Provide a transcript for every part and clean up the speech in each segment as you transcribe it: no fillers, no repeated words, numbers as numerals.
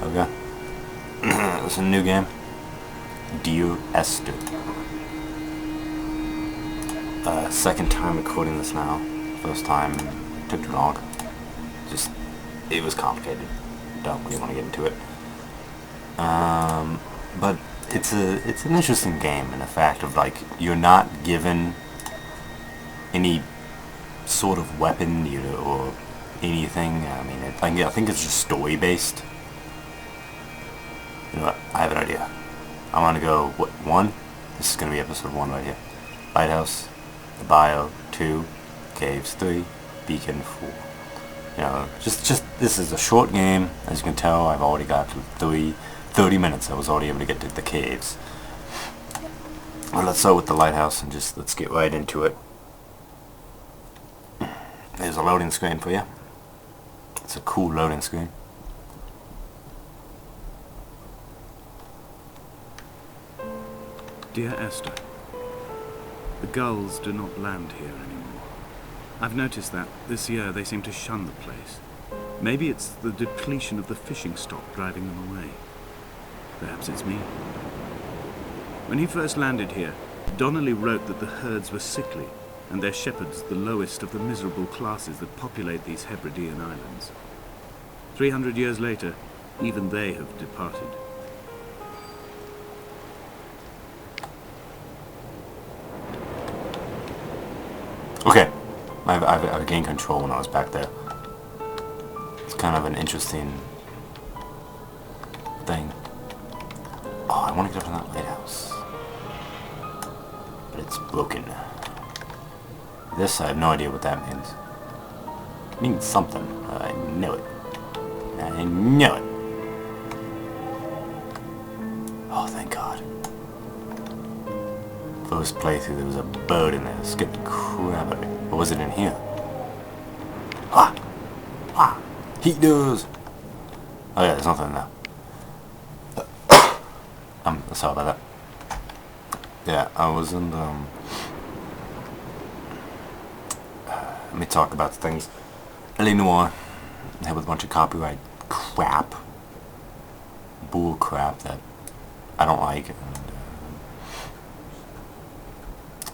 Okay. It's a new game. Dear Esther. Second time recording this now. First time took too long. Just, it was complicated. Don't really want to get into it. But it's an interesting game in the fact of like you're not given any sort of weapon or anything. I mean, I think it's just story based. You know what? I have an idea. I want to go, what, 1? This is going to be episode 1 right here. Lighthouse, the bio, 2, caves, 3, beacon, 4. You know, just this is a short game. As you can tell, I've already got to 30 minutes. I was already able to get to the caves. Well, let's start with the lighthouse and just let's get right into it. There's a loading screen for you. It's a cool loading screen. Dear Esther, the gulls do not land here anymore. I've noticed that this year they seem to shun the place. Maybe it's the depletion of the fishing stock driving them away. Perhaps it's me. When he first landed here, Donnelly wrote that the herds were sickly and their shepherds the lowest of the miserable classes that populate these Hebridean islands. 300 years later, even they have departed. Okay, I've gained control when I was back there. It's kind of an interesting thing. Oh, I want to get up to that lighthouse. But it's broken. This, I have no idea what that means. It means something. I know it. I know it. Oh, thank God. First playthrough, there was a bird in there. Scared the crap out of me. What was it in here? Ah! Ah! Heat doors! Oh yeah, there's nothing in there. I'm sorry about that. Yeah, I was in the... let me talk about things. Illinois, they have a bunch of copyright crap. Bull crap that I don't like.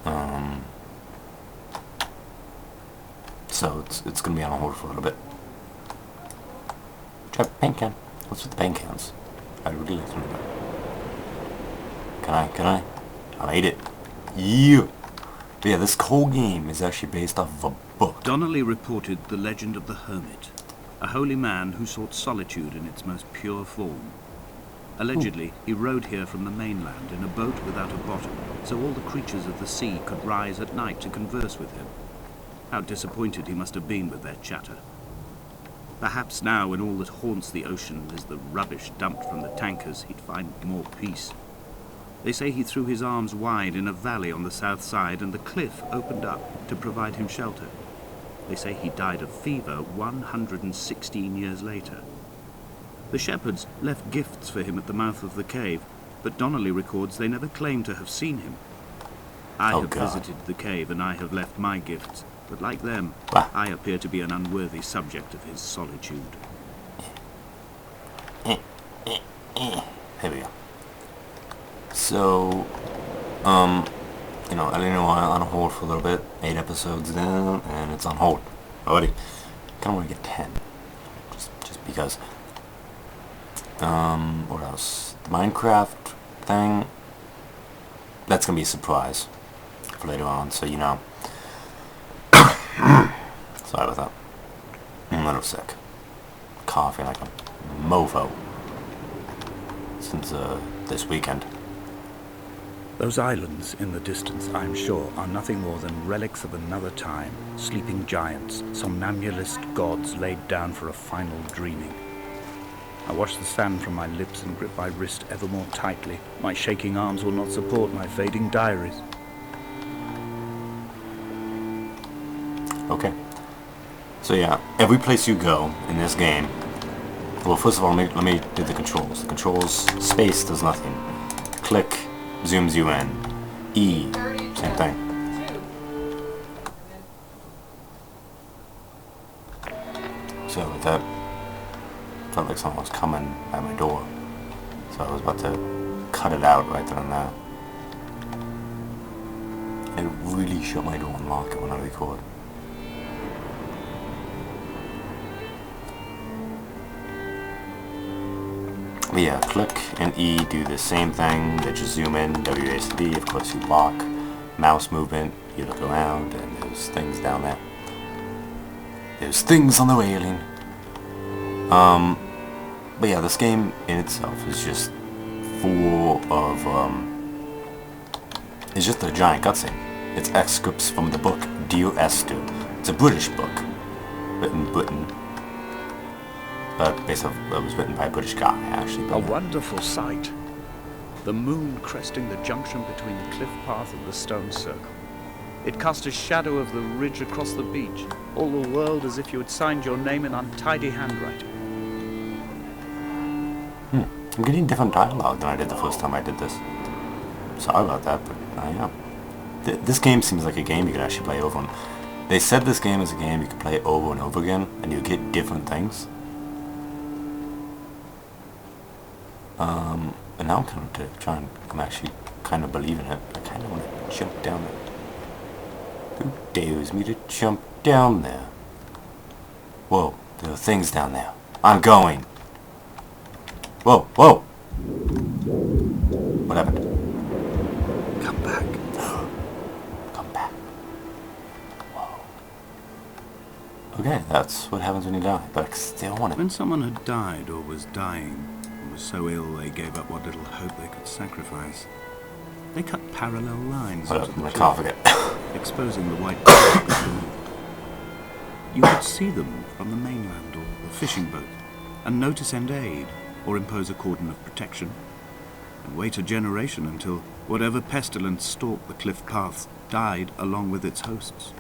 And, so it's gonna be on hold for a little bit. Try paint can. What's with the paint cans? I'd really like to know that. Can I? I made it. Yeah. But yeah, this whole game is actually based off of a book. Donnelly reported the legend of the hermit, a holy man who sought solitude in its most pure form. Allegedly, he rode here from the mainland in a boat without a bottom, so all the creatures of the sea could rise at night to converse with him. How disappointed he must have been with their chatter. Perhaps now, when all that haunts the ocean is the rubbish dumped from the tankers, he'd find more peace. They say he threw his arms wide in a valley on the south side, and the cliff opened up to provide him shelter. They say he died of fever 116 years later. The shepherds left gifts for him at the mouth of the cave, but Donnelly records they never claimed to have seen him. I have visited the cave and I have left my gifts, but like them, I appear to be an unworthy subject of his solitude. Here we go. So, you know, I didn't know on hold for a little bit. 8 episodes down, and it's on hold already. Kind of want to get 10, just because. What else? The Minecraft thing. That's gonna be a surprise for later on, so you know. Sorry about that. I'm a little sick. Coughing like a mofo since this weekend. Those islands in the distance, I'm sure, are nothing more than relics of another time, sleeping giants, somnambulist gods laid down for a final dreaming. I wash the sand from my lips and grip my wrist ever more tightly. My shaking arms will not support my fading diaries. Okay. So yeah, every place you go in this game, well, first of all, let me do the controls. The controls, space does nothing. Click zooms you in. E, same thing. So with that, felt like someone was coming at my door. So I was about to cut it out right then and there. I really shut my door and lock it when I record. But yeah, click and E do the same thing. That you zoom in, WASD, of course you lock. Mouse movement, you look around, and there's things down there. There's things on the railing. But yeah, this game in itself is just full of, it's just a giant cutscene. It's excerpts from the book Dear Esther. It's a British book, written in Britain. Based off, it was written by a British guy, actually. A wonderful sight. The moon cresting the junction between the cliff path and the stone circle. It cast a shadow of the ridge across the beach, all the world as if you had signed your name in untidy handwriting. I'm getting different dialogue than I did the first time I did this. Sorry about that, but I am. This game seems like a game you could actually play over and... They said this game is a game you could play over and over again, and you get different things. And now I'm kind of I'm actually kind of believing it. I kind of want to jump down there. Who dares me to jump down there? Whoa, there are things down there. I'm going. Whoa, whoa. What happened? Come back. Come back. Whoa. Okay, that's what happens when you die, but I still want it. When someone had died or was dying, or was so ill they gave up what little hope they could sacrifice, they cut parallel lines What into up, the I can't forget. exposing the white cloud beneath. You could see them from the mainland or the fishing boat, and know to send aid, or impose a cordon of protection, and wait a generation until whatever pestilence stalked the cliff paths died along with its hosts.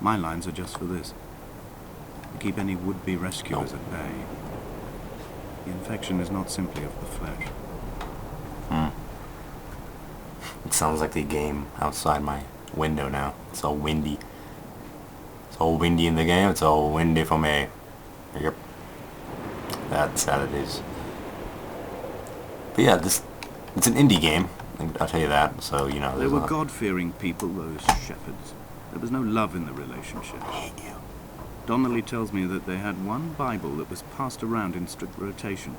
My lines are just for this, to keep any would-be rescuers at bay. The infection is not simply of the flesh. It sounds like the game outside my window now. It's all windy. It's all windy in the game. It's all windy for me. Yep. That's how it is. But yeah, it's an indie game. I'll tell you that. So, you know, They were God-fearing people, those shepherds. There was no love in the relationship. I hate you. Donnelly tells me that they had one Bible that was passed around in strict rotation.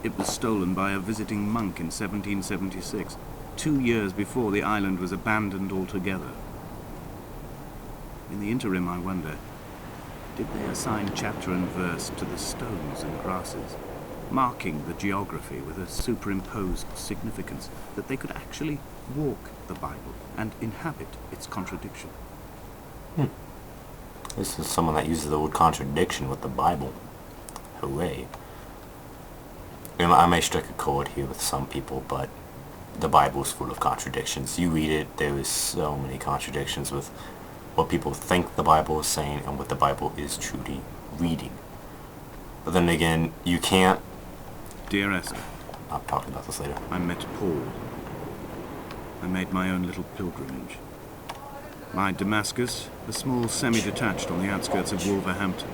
It was stolen by a visiting monk in 1776, 2 years before the island was abandoned altogether. In the interim, I wonder, did they assign chapter and verse to the stones and grasses, marking the geography with a superimposed significance that they could actually walk the Bible and inhabit its contradiction? This is someone that uses the word contradiction with the Bible. Hooray. I may strike a chord here with some people, but the Bible is full of contradictions. You read it, there is so many contradictions with what people think the Bible is saying and what the Bible is truly reading. But then again, you can't... Dear Esther, I'll talk about this later. I met Paul. I made my own little pilgrimage. My Damascus, a small semi-detached on the outskirts of Wolverhampton.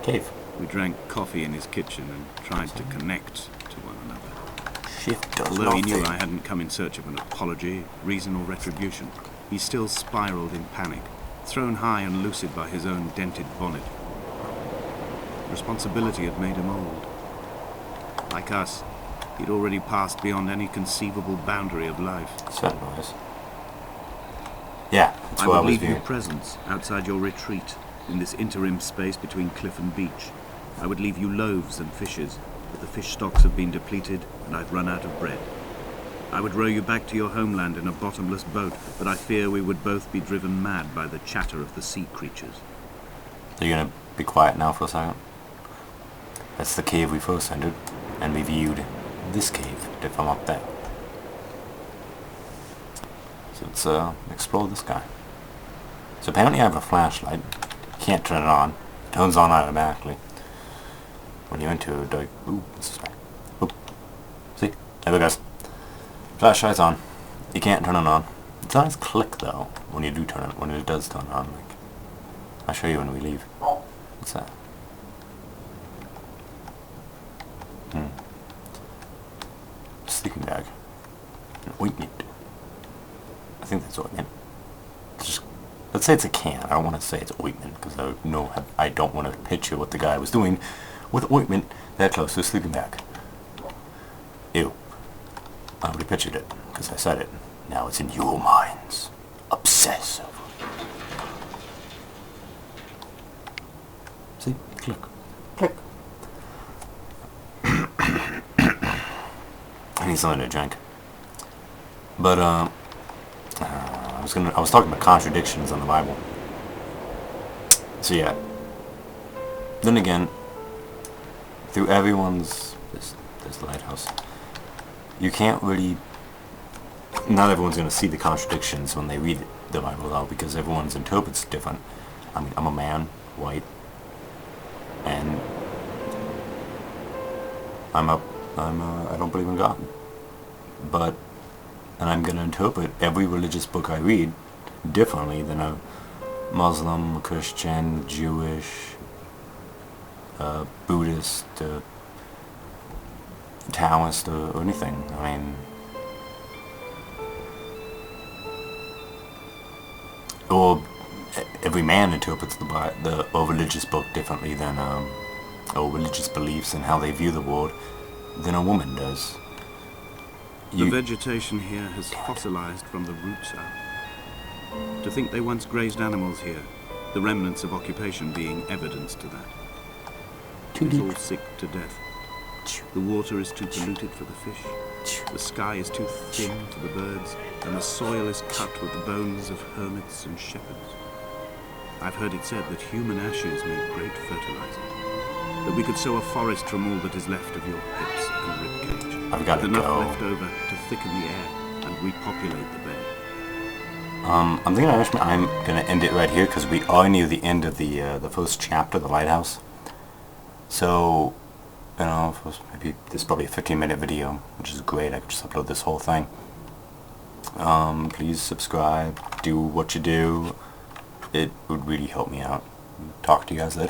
Cave. We drank coffee in his kitchen and tried to connect to one another. Shift does Although he knew nothing. I hadn't come in search of an apology, reason or retribution, he still spiraled in panic, thrown high and lucid by his own dented bonnet. Responsibility had made him old. Like us, he'd already passed beyond any conceivable boundary of life. What's that noise? Yeah, that's I what I would was leave you viewing. presents outside your retreat, in this interim space between cliff and beach. I would leave you loaves and fishes, but the fish stocks have been depleted and I've run out of bread. I would row you back to your homeland in a bottomless boat, but I fear we would both be driven mad by the chatter of the sea creatures. So you're gonna be quiet now for a second? That's the cave we first entered, and we viewed this cave from up there. So let's explore this guy. So apparently I have a flashlight. Can't turn it on. It turns on automatically. When you're into it, like, ooh, what's this guy? Ooh. See? There it goes. Flashlight's on. You can't turn it on. It does click though when you do turn it. When it does turn on, like, I'll show you when we leave. What's that? say it's a can. I don't want to say it's ointment, because I don't want to picture what the guy was doing with ointment that close to a sleeping bag. Ew. I already pictured it, because I said it. Now it's in your minds. Obsessive. See? Click. Click. I need something to drink. But, I was talking about contradictions in the Bible. So yeah. Then again, through everyone's this lighthouse, you can't really. Not everyone's gonna see the contradictions when they read the Bible, though, because everyone's interprets different. I mean, I'm a man, white, and I don't believe in God, and I'm gonna interpret every religious book I read differently than a Muslim, a Christian, Jewish, Buddhist, Taoist, or anything. I mean, or every man interprets the religious book differently than or religious beliefs and how they view the world than a woman does. The vegetation here has fossilized from the roots up. To think they once grazed animals here, the remnants of occupation being evidence to that. It's all sick to death. The water is too polluted for the fish. The sky is too thin to the birds, and the soil is cut with the bones of hermits and shepherds. I've heard it said that human ashes make great fertilizer, that we could sow a forest from all that is left of your hips and ribcage. I've got to enough go. left over to thicken the air and repopulate the bay. I'm thinking I'm gonna end it right here, because we are near the end of the first chapter, the lighthouse. So, you know, maybe this is probably a 15-minute video, which is great. I could just upload this whole thing. Please subscribe, do what you do. It would really help me out. Talk to you guys later.